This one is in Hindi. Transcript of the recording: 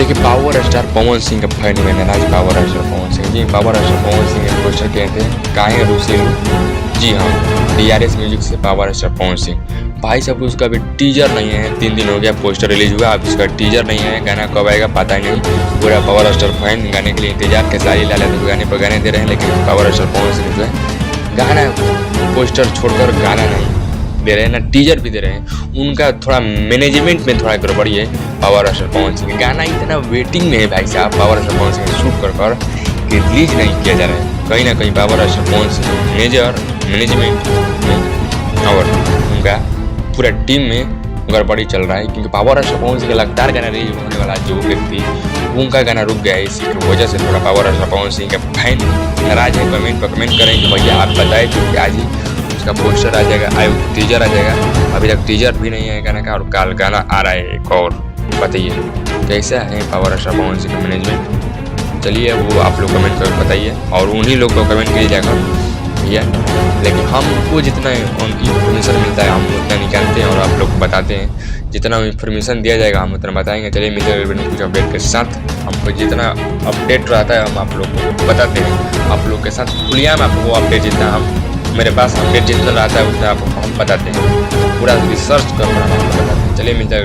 देखिए पावर स्टार पवन सिंह का फैन में नाराज power star Pawan Singh ji. Power star Pawan Singh के पोस्टर कहते हैं काहे रुसिल। जी हाँ, डीआरएस म्यूजिक से पावर स्टार पवन सिंह भाई साहब उसका अभी टीजर नहीं है। 3 दिन हो गया पोस्टर रिलीज हुआ, अब इसका टीजर नहीं है। गाना कब आएगा पता ही नहीं। पूरा पावर स्टार फैन गाने के लिए इंतजार, खेसारी लाल यादव गाने पर गाने दे रहे हैं, लेकिन पावर स्टार पवन सिंह जो है गाना पोस्टर छोड़कर गाना नहीं दे रहे हैं, ना टीजर भी दे रहे हैं। उनका थोड़ा मैनेजमेंट में थोड़ा गड़बड़ी है। पावर स्टार पवन सिंह गाना इतना वेटिंग में है भाई साहब, power star Pawan Singh shoot कर कि रिलीज नहीं किया जा रहा है। कहीं ना कहीं power star Pawan Singh management में और उनका पूरा टीम में गड़बड़ी चल रहा है, क्योंकि पावर स्टार पवन सिंह का लगातार गाना रिलीज होने वाला जो व्यक्ति उनका गाना रुक गया है। इसी की वजह से थोड़ा पावर स्टार पवन सिंह के फैन नाराज है। कमेंट पर कमेंट करें कि भैया आप बताएं क्योंकि आज ही उसका पोस्टर आ जाएगा, टीजर आ जाएगा। अभी तक टीजर भी नहीं है गाना का, और कल गाना आ रहा है एक और। बताइए कैसा है पावर स्टार पवन सिंह का मैनेजमेंट। चलिए वो आप लोग कमेंट करके बताइए, और उन्हीं लोग को कमेंट कीजिए जाकर भैया। लेकिन हमको जितना इन्फॉर्मेशन मिलता है हम उतना निकालते हैं और आप लोग को बताते हैं। जितना इन्फॉर्मेशन दिया जाएगा हम उतना बताएंगे। चलिए मिलते हैं कुछ अपडेट के साथ। हमको जितना अपडेट रहता है हम आप लोग को बताते हैं। आप लोग के साथ खुलियाम आपको अपडेट जितना हम मेरे पास अपडेट जितना रहता है उतना आपको हम बताते हैं। पूरा रिसर्च कर हम आपको बताते हैं। चलिए मिलते हैं।